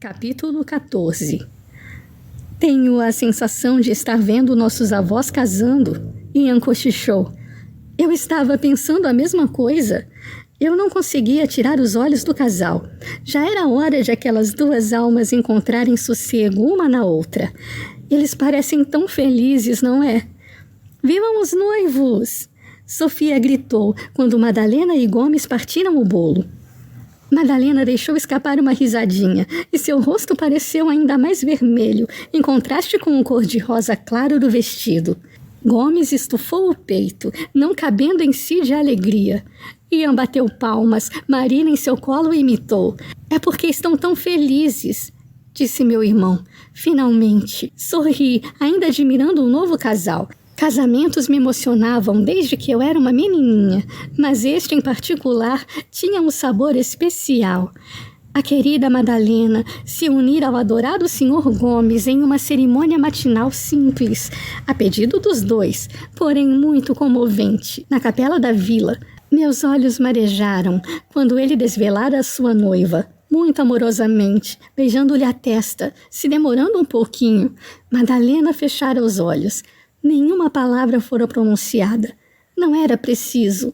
Capítulo 14. Tenho a sensação de estar vendo nossos avós casando. Ian cochichou. Eu estava pensando a mesma coisa. Eu não conseguia tirar os olhos do casal. Já era hora de aquelas duas almas encontrarem sossego uma na outra. Eles parecem tão felizes, não é? Vivam os noivos! Sofia gritou quando Madalena e Gomes partiram o bolo. Madalena deixou escapar uma risadinha e seu rosto pareceu ainda mais vermelho, em contraste com o cor-de-rosa claro do vestido. Gomes estufou o peito, não cabendo em si de alegria. Ian bateu palmas, Marina em seu colo imitou. É porque estão tão felizes, disse meu irmão. Finalmente, sorri, ainda admirando o novo casal. Casamentos me emocionavam desde que eu era uma menininha, mas este em particular tinha um sabor especial. A querida Madalena se unir ao adorado Sr. Gomes em uma cerimônia matinal simples, a pedido dos dois, porém muito comovente, na capela da vila. Meus olhos marejaram quando ele desvelara a sua noiva. Muito amorosamente, beijando-lhe a testa, se demorando um pouquinho. Madalena fechara os olhos. Nenhuma palavra fora pronunciada. Não era preciso.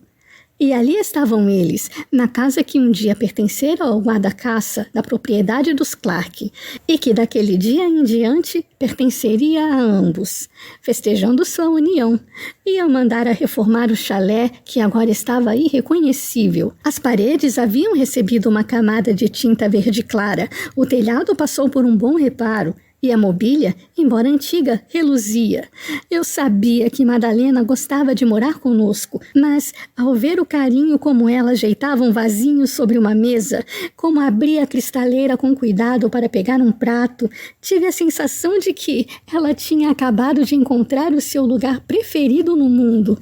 E ali estavam eles, na casa que um dia pertencera ao guarda-caça da propriedade dos Clark, e que daquele dia em diante pertenceria a ambos, festejando sua união. Iam mandar a reformar o chalé, que agora estava irreconhecível. As paredes haviam recebido uma camada de tinta verde clara, o telhado passou por um bom reparo, e a mobília, embora antiga, reluzia. Eu sabia que Madalena gostava de morar conosco, mas, ao ver o carinho como ela ajeitava um vasinho sobre uma mesa, como abria a cristaleira com cuidado para pegar um prato, tive a sensação de que ela tinha acabado de encontrar o seu lugar preferido no mundo.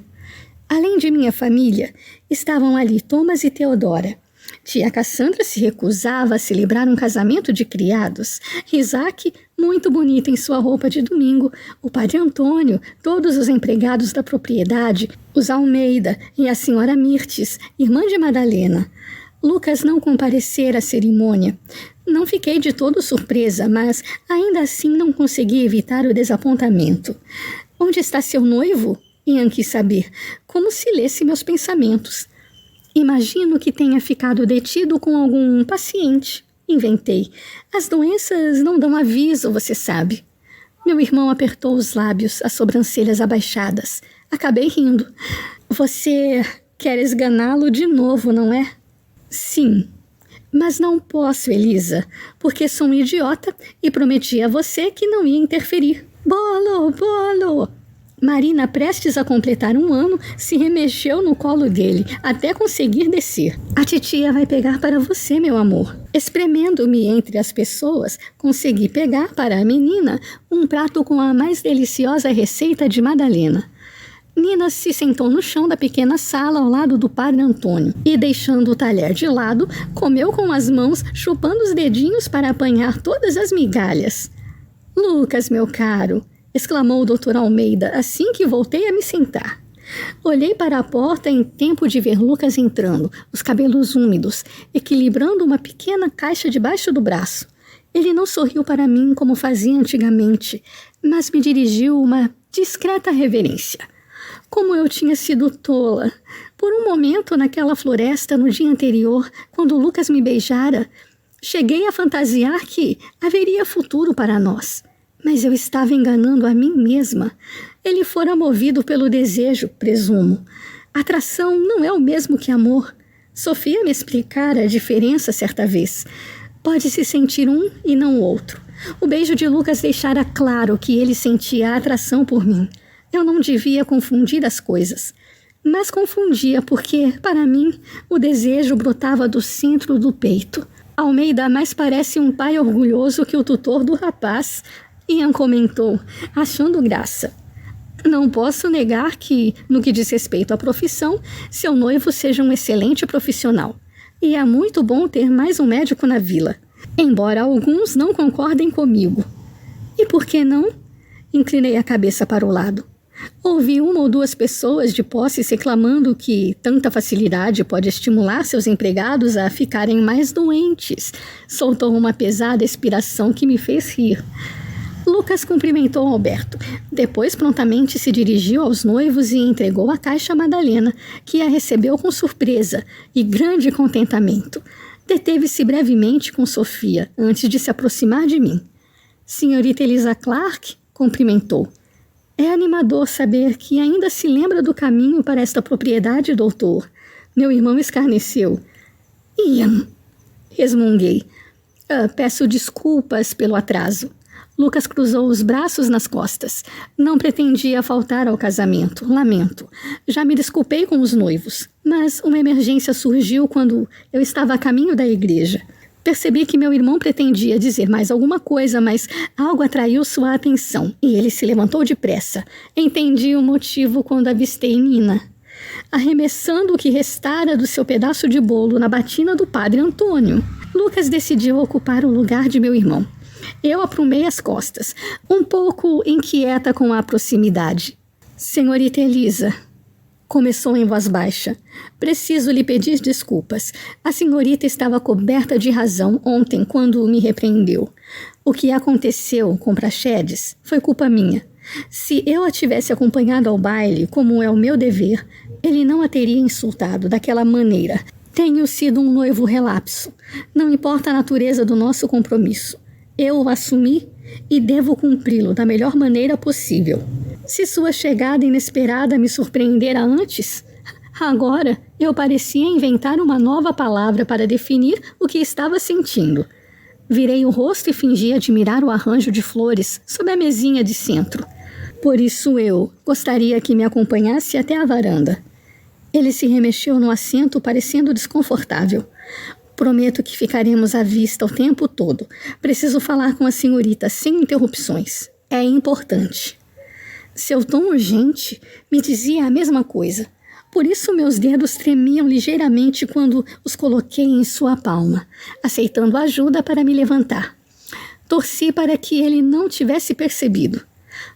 Além de minha família, estavam ali Thomas e Theodora. Tia Cassandra se recusava a celebrar um casamento de criados. Isaac, muito bonita em sua roupa de domingo, o padre Antônio, todos os empregados da propriedade, os Almeida e a senhora Mirtes, irmã de Madalena. Lucas não comparecera à cerimônia. Não fiquei de todo surpresa, mas ainda assim não consegui evitar o desapontamento. Onde está seu noivo? Ian quis saber, como se lesse meus pensamentos. Imagino que tenha ficado detido com algum paciente. Inventei. As doenças não dão aviso, você sabe. Meu irmão apertou os lábios, as sobrancelhas abaixadas. Acabei rindo. Você quer esganá-lo de novo, não é? Sim. Mas não posso, Elisa, porque sou um idiota e prometi a você que não ia interferir. Bolo, bolo! Marina, prestes a completar 1 ano, se remexeu no colo dele, até conseguir descer. A titia vai pegar para você, meu amor. Espremendo-me entre as pessoas, consegui pegar para a menina um prato com a mais deliciosa receita de Madalena. Nina se sentou no chão da pequena sala ao lado do padre Antônio e, deixando o talher de lado, comeu com as mãos, chupando os dedinhos para apanhar todas as migalhas. Lucas, meu caro, exclamou o Dr. Almeida assim que voltei a me sentar. Olhei para a porta em tempo de ver Lucas entrando, os cabelos úmidos, equilibrando uma pequena caixa debaixo do braço. Ele não sorriu para mim como fazia antigamente, mas me dirigiu uma discreta reverência. Como eu tinha sido tola! Por um momento, naquela floresta no dia anterior, quando Lucas me beijara, cheguei a fantasiar que haveria futuro para nós. Mas eu estava enganando a mim mesma. Ele fora movido pelo desejo, presumo. Atração não é o mesmo que amor. Sofia me explicara a diferença certa vez. Pode-se sentir um e não outro. O beijo de Lucas deixara claro que ele sentia atração por mim. Eu não devia confundir as coisas. Mas confundia porque, para mim, o desejo brotava do centro do peito. Almeida mais parece um pai orgulhoso que o tutor do rapaz. Ian comentou, achando graça. Não posso negar que, no que diz respeito à profissão, seu noivo seja um excelente profissional. E é muito bom ter mais um médico na vila, embora alguns não concordem comigo. E por que não? Inclinei a cabeça para o lado. Ouvi uma ou duas pessoas de posse reclamando que tanta facilidade pode estimular seus empregados a ficarem mais doentes. Soltou uma pesada expiração que me fez rir. Lucas cumprimentou Alberto. Depois prontamente se dirigiu aos noivos e entregou a caixa a Madalena, que a recebeu com surpresa e grande contentamento. Deteve-se brevemente com Sofia, antes de se aproximar de mim. Senhorita Elisa Clark, cumprimentou. É animador saber que ainda se lembra do caminho para esta propriedade, doutor. Meu irmão escarneceu. Ian, resmunguei. Peço desculpas pelo atraso. Lucas cruzou os braços nas costas. Não pretendia faltar ao casamento, lamento. Já me desculpei com os noivos, mas uma emergência surgiu quando eu estava a caminho da igreja. Percebi que meu irmão pretendia dizer mais alguma coisa, mas algo atraiu sua atenção e ele se levantou depressa. Entendi o motivo quando avistei Nina, arremessando o que restara do seu pedaço de bolo na batina do padre Antônio. Lucas decidiu ocupar o lugar de meu irmão. Eu aprumei as costas, um pouco inquieta com a proximidade. Senhorita Elisa, começou em voz baixa, preciso lhe pedir desculpas. A senhorita estava coberta de razão ontem quando me repreendeu. O que aconteceu com Praxedes foi culpa minha. Se eu a tivesse acompanhado ao baile, como é o meu dever, ele não a teria insultado daquela maneira. Tenho sido um noivo relapso. Não importa a natureza do nosso compromisso. Eu o assumi e devo cumpri-lo da melhor maneira possível. Se sua chegada inesperada me surpreendera antes, agora eu parecia inventar uma nova palavra para definir o que estava sentindo. Virei o rosto e fingi admirar o arranjo de flores sob a mesinha de centro. Por isso eu gostaria que me acompanhasse até a varanda. Ele se remexeu no assento, parecendo desconfortável. Prometo que ficaremos à vista o tempo todo. Preciso falar com a senhorita sem interrupções. É importante. Seu tom urgente me dizia a mesma coisa. Por isso meus dedos tremiam ligeiramente quando os coloquei em sua palma, aceitando ajuda para me levantar. Torci para que ele não tivesse percebido.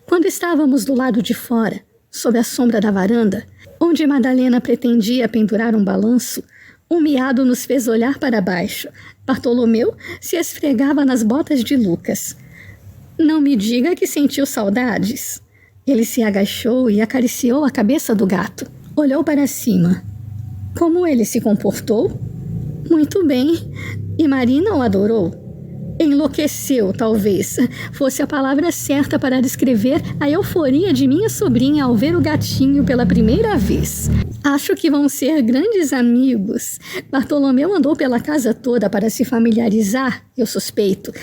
Quando estávamos do lado de fora, sob a sombra da varanda, onde Madalena pretendia pendurar um balanço, um miado nos fez olhar para baixo. Bartolomeu se esfregava nas botas de Lucas. Não me diga que sentiu saudades. Ele se agachou e acariciou a cabeça do gato. Olhou para cima. Como ele se comportou? Muito bem. E Marina o adorou? Enlouqueceu, talvez fosse a palavra certa para descrever a euforia de minha sobrinha ao ver o gatinho pela primeira vez. Acho que vão ser grandes amigos. Bartolomeu andou pela casa toda para se familiarizar, eu suspeito.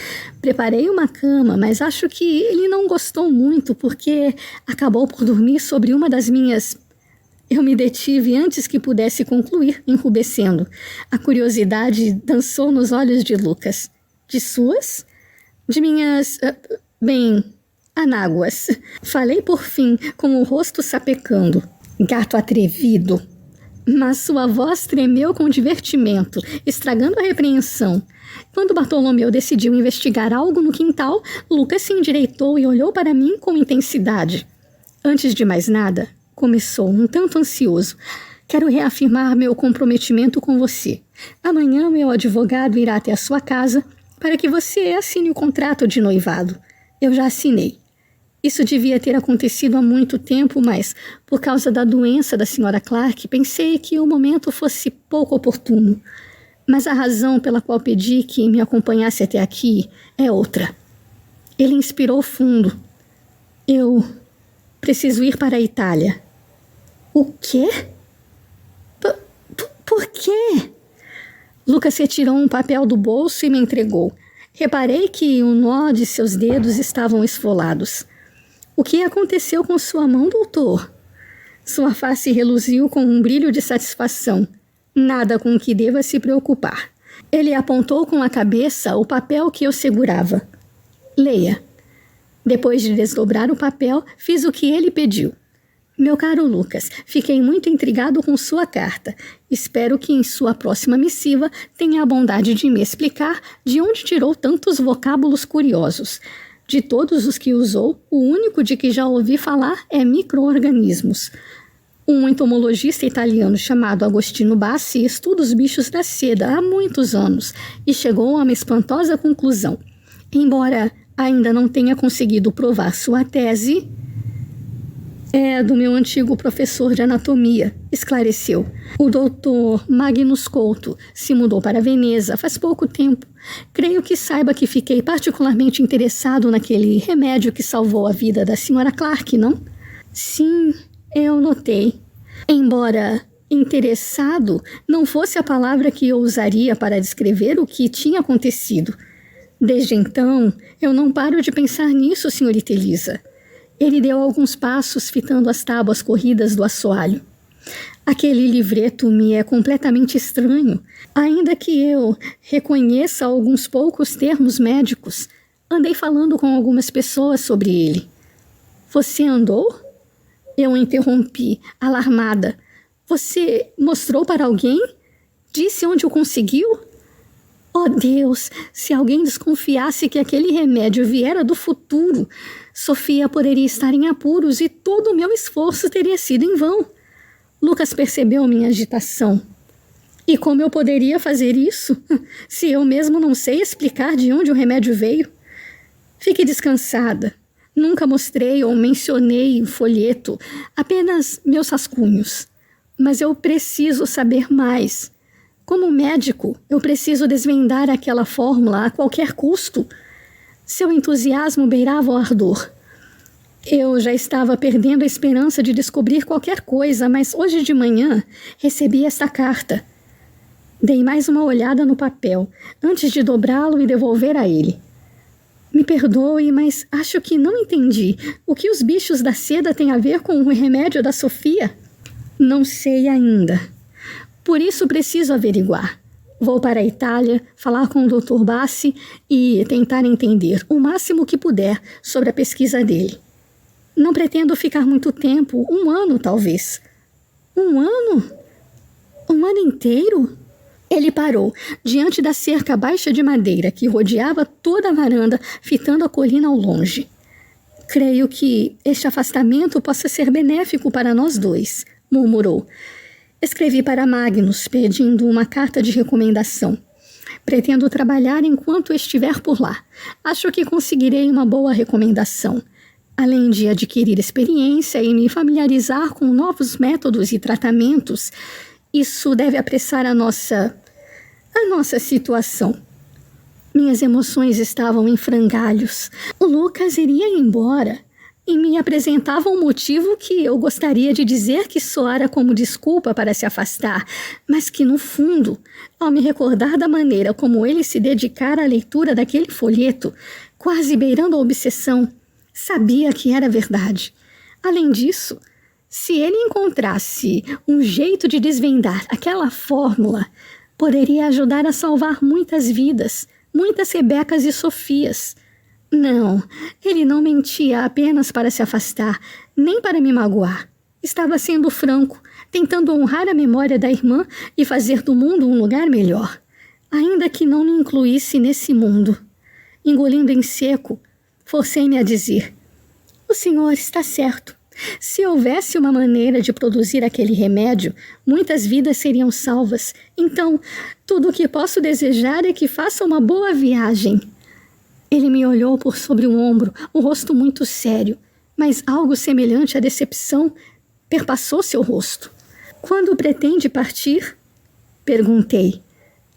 Preparei uma cama, mas acho que ele não gostou muito porque acabou por dormir sobre uma das minhas... Eu me detive antes que pudesse concluir, enrubescendo. A curiosidade dançou nos olhos de Lucas. De suas? De minhas... anáguas. Falei por fim, com o rosto sapecando. Gato atrevido. Mas sua voz tremeu com divertimento, estragando a repreensão. Quando Bartolomeu decidiu investigar algo no quintal, Lucas se endireitou e olhou para mim com intensidade. Antes de mais nada, começou, um tanto ansioso. Quero reafirmar meu comprometimento com você. Amanhã meu advogado irá até a sua casa para que você assine o contrato de noivado. Eu já assinei. Isso devia ter acontecido há muito tempo, mas, por causa da doença da senhora Clark, pensei que o momento fosse pouco oportuno. Mas a razão pela qual pedi que me acompanhasse até aqui é outra. Ele inspirou fundo. Eu preciso ir para a Itália. O quê? Por quê? Lucas retirou um papel do bolso e me entregou. Reparei que o nó de seus dedos estavam esfolados. O que aconteceu com sua mão, doutor? Sua face reluziu com um brilho de satisfação. Nada com que deva se preocupar. Ele apontou com a cabeça o papel que eu segurava. Leia. Depois de desdobrar o papel, fiz o que ele pediu. Meu caro Lucas, fiquei muito intrigado com sua carta. Espero que em sua próxima missiva tenha a bondade de me explicar de onde tirou tantos vocábulos curiosos. De todos os que usou, o único de que já ouvi falar é micro-organismos. Um entomologista italiano chamado Agostino Bassi estuda os bichos da seda há muitos anos e chegou a uma espantosa conclusão. Embora ainda não tenha conseguido provar sua tese, é do meu antigo professor de anatomia, esclareceu. O doutor Magnus Couto se mudou para Veneza faz pouco tempo. Creio que saiba que fiquei particularmente interessado naquele remédio que salvou a vida da senhora Clark, não? Sim, eu notei. Embora interessado não fosse a palavra que eu usaria para descrever o que tinha acontecido. Desde então, eu não paro de pensar nisso, senhorita Elisa. Ele deu alguns passos fitando as tábuas corridas do assoalho. Aquele livreto me é completamente estranho, ainda que eu reconheça alguns poucos termos médicos. Andei falando com algumas pessoas sobre ele. Você andou? Eu interrompi, alarmada. Você mostrou para alguém? Disse onde o conseguiu? Oh Deus, se alguém desconfiasse que aquele remédio viera do futuro, Sofia poderia estar em apuros e todo o meu esforço teria sido em vão. Lucas percebeu minha agitação. E como eu poderia fazer isso, se eu mesmo não sei explicar de onde o remédio veio? Fique descansada. Nunca mostrei ou mencionei o folheto, apenas meus rascunhos. Mas eu preciso saber mais. Como médico, eu preciso desvendar aquela fórmula a qualquer custo. Seu entusiasmo beirava o ardor. Eu já estava perdendo a esperança de descobrir qualquer coisa, mas hoje de manhã recebi esta carta. Dei mais uma olhada no papel, antes de dobrá-lo e devolver a ele. Me perdoe, mas acho que não entendi. O que os bichos da seda têm a ver com o remédio da Sofia? Não sei ainda. Por isso preciso averiguar. Vou para a Itália, falar com o Dr. Bassi e tentar entender o máximo que puder sobre a pesquisa dele. Não pretendo ficar muito tempo, 1 ano talvez. 1 ano? 1 ano inteiro? Ele parou, diante da cerca baixa de madeira que rodeava toda a varanda, fitando a colina ao longe. Creio que este afastamento possa ser benéfico para nós dois, murmurou. Escrevi para Magnus, pedindo uma carta de recomendação. Pretendo trabalhar enquanto estiver por lá. Acho que conseguirei uma boa recomendação. Além de adquirir experiência e me familiarizar com novos métodos e tratamentos, isso deve apressar a nossa situação. Minhas emoções estavam em frangalhos. O Lucas iria embora e me apresentava um motivo que eu gostaria de dizer que soara como desculpa para se afastar, mas que, no fundo, ao me recordar da maneira como ele se dedicara à leitura daquele folheto, quase beirando a obsessão, sabia que era verdade. Além disso, se ele encontrasse um jeito de desvendar aquela fórmula, poderia ajudar a salvar muitas vidas, muitas Rebecas e Sofias. Não, ele não mentia apenas para se afastar, nem para me magoar. Estava sendo franco, tentando honrar a memória da irmã e fazer do mundo um lugar melhor, ainda que não me incluísse nesse mundo. Engolindo em seco, forcei-me a dizer: o senhor está certo. Se houvesse uma maneira de produzir aquele remédio, muitas vidas seriam salvas. Então, tudo o que posso desejar é que faça uma boa viagem. Ele me olhou por sobre o ombro, o rosto muito sério, mas algo semelhante à decepção perpassou seu rosto. Quando pretende partir? Perguntei.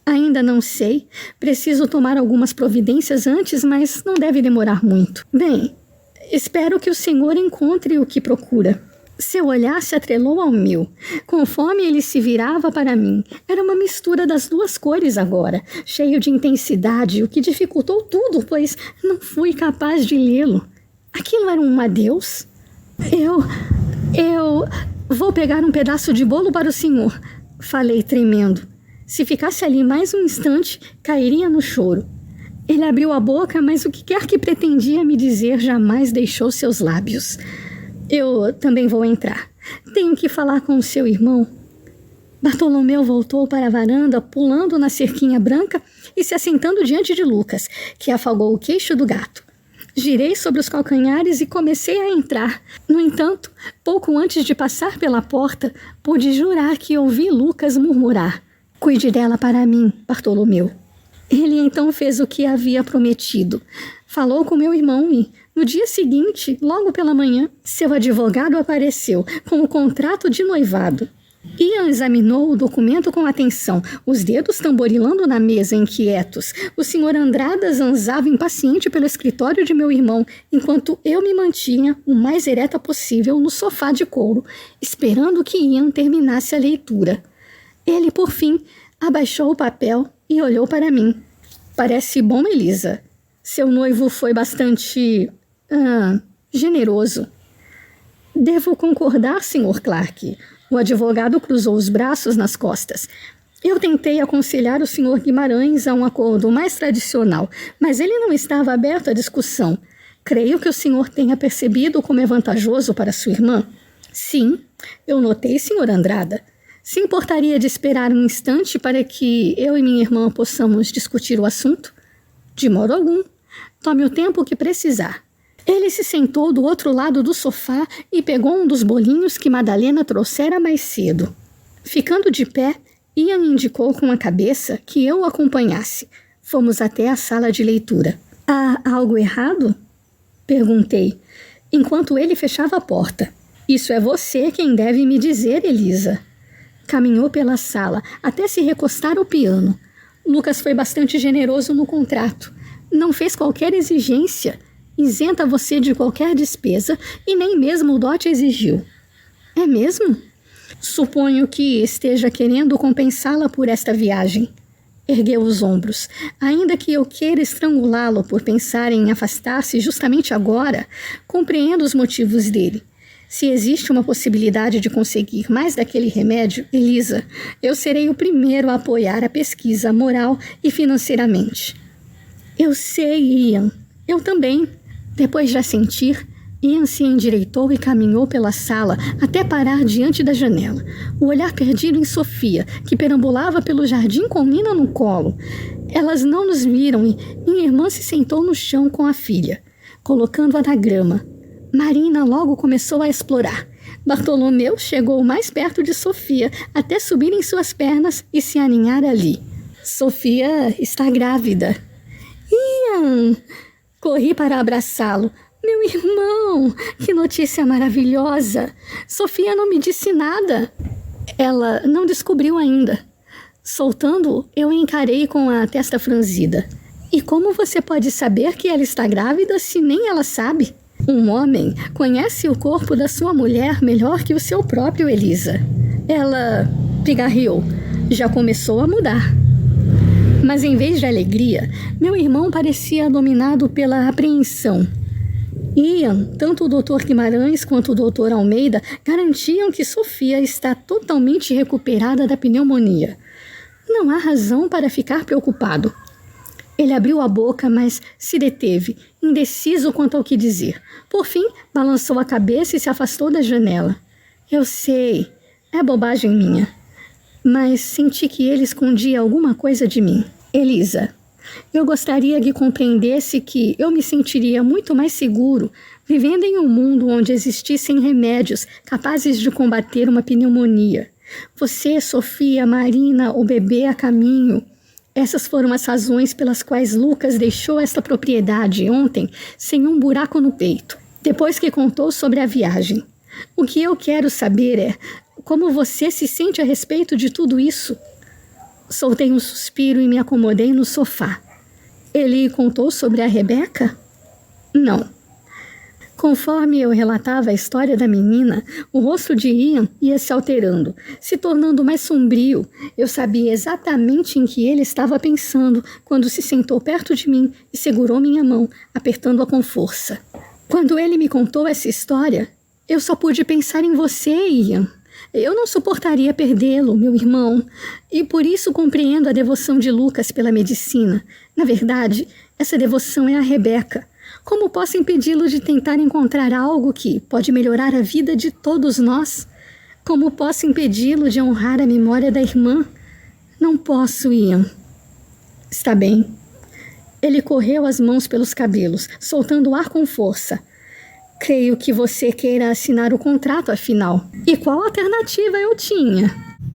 Ainda não sei. Preciso tomar algumas providências antes, mas não deve demorar muito. Bem, espero que o senhor encontre o que procura. Seu olhar se atrelou ao meu. Conforme ele se virava para mim, era uma mistura das duas cores agora, cheio de intensidade, o que dificultou tudo, pois não fui capaz de lê-lo. Aquilo era um adeus? Eu vou pegar um pedaço de bolo para o senhor, falei tremendo. Se ficasse ali mais um instante, cairia no choro. Ele abriu a boca, mas o que quer que pretendia me dizer jamais deixou seus lábios. Eu também vou entrar. Tenho que falar com o seu irmão. Bartolomeu voltou para a varanda, pulando na cerquinha branca e se assentando diante de Lucas, que afagou o queixo do gato. Girei sobre os calcanhares e comecei a entrar. No entanto, pouco antes de passar pela porta, pude jurar que ouvi Lucas murmurar: "Cuide dela para mim, Bartolomeu." Ele então fez o que havia prometido. Falou com meu irmão e, no dia seguinte, logo pela manhã, seu advogado apareceu com o contrato de noivado. Ian examinou o documento com atenção, os dedos tamborilando na mesa, inquietos. O Sr. Andrada zanzava impaciente pelo escritório de meu irmão, enquanto eu me mantinha o mais ereta possível no sofá de couro, esperando que Ian terminasse a leitura. Ele, por fim, abaixou o papel e olhou para mim. "Parece bom, Elisa. Seu noivo foi bastante... generoso." "Devo concordar, Sr. Clark." O advogado cruzou os braços nas costas. "Eu tentei aconselhar o Sr. Guimarães a um acordo mais tradicional, mas ele não estava aberto à discussão. Creio que o senhor tenha percebido como é vantajoso para sua irmã." "Sim, eu notei, Sr. Andrada. Se importaria de esperar um instante para que eu e minha irmã possamos discutir o assunto?" "De modo algum. Tome o tempo que precisar." Ele se sentou do outro lado do sofá e pegou um dos bolinhos que Madalena trouxera mais cedo. Ficando de pé, Ian indicou com a cabeça que eu o acompanhasse. Fomos até a sala de leitura. "Há algo errado?" perguntei, enquanto ele fechava a porta. "Isso é você quem deve me dizer, Elisa." Caminhou pela sala até se recostar ao piano. "Lucas foi bastante generoso no contrato. Não fez qualquer exigência. Isenta você de qualquer despesa e nem mesmo o dote exigiu." "É mesmo?" "Suponho que esteja querendo compensá-la por esta viagem." Ergueu os ombros. "Ainda que eu queira estrangulá-lo por pensar em afastar-se justamente agora, compreendo os motivos dele. Se existe uma possibilidade de conseguir mais daquele remédio, Elisa, eu serei o primeiro a apoiar a pesquisa moral e financeiramente." "Eu sei, Ian. Eu também." Depois de assentir, Ian se endireitou e caminhou pela sala até parar diante da janela, o olhar perdido em Sofia, que perambulava pelo jardim com Nina no colo. Elas não nos viram e minha irmã se sentou no chão com a filha, colocando-a na grama. Marina logo começou a explorar. Bartolomeu chegou mais perto de Sofia, até subir em suas pernas e se aninhar ali. "Sofia está grávida." "Ian!" Corri para abraçá-lo. "Meu irmão, que notícia maravilhosa! Sofia não me disse nada." "Ela não descobriu ainda." Soltando-o, eu encarei com a testa franzida. "E como você pode saber que ela está grávida se nem ela sabe?" "Um homem conhece o corpo da sua mulher melhor que o seu próprio, Elisa." Ela pigarreou. Já começou a mudar. Mas em vez de alegria, meu irmão parecia dominado pela apreensão. Ian, tanto o Dr. Guimarães quanto o Dr. Almeida garantiam que Sofia está totalmente recuperada da pneumonia. Não há razão para ficar preocupado. Ele abriu a boca, mas se deteve, indeciso quanto ao que dizer. Por fim, balançou a cabeça e se afastou da janela. "Eu sei, é bobagem minha." Mas senti que ele escondia alguma coisa de mim. "Elisa, eu gostaria que compreendesse que eu me sentiria muito mais seguro vivendo em um mundo onde existissem remédios capazes de combater uma pneumonia. Você, Sofia, Marina, o bebê a caminho. Essas foram as razões pelas quais Lucas deixou esta propriedade ontem sem um buraco no peito, depois que contou sobre a viagem. O que eu quero saber é como você se sente a respeito de tudo isso." Soltei um suspiro e me acomodei no sofá. "Ele contou sobre a Rebeca?" "Não." Conforme eu relatava a história da menina, o rosto de Ian ia se alterando, se tornando mais sombrio. Eu sabia exatamente em que ele estava pensando quando se sentou perto de mim e segurou minha mão, apertando-a com força. "Quando ele me contou essa história, eu só pude pensar em você, Ian. Eu não suportaria perdê-lo, meu irmão, e por isso compreendo a devoção de Lucas pela medicina. Na verdade, essa devoção é a Rebeca. Como posso impedi-lo de tentar encontrar algo que pode melhorar a vida de todos nós? Como posso impedi-lo de honrar a memória da irmã? Não posso, Ian." "Está bem." Ele correu as mãos pelos cabelos, soltando o ar com força. Creio que você queira assinar o contrato, afinal. E qual alternativa eu tinha?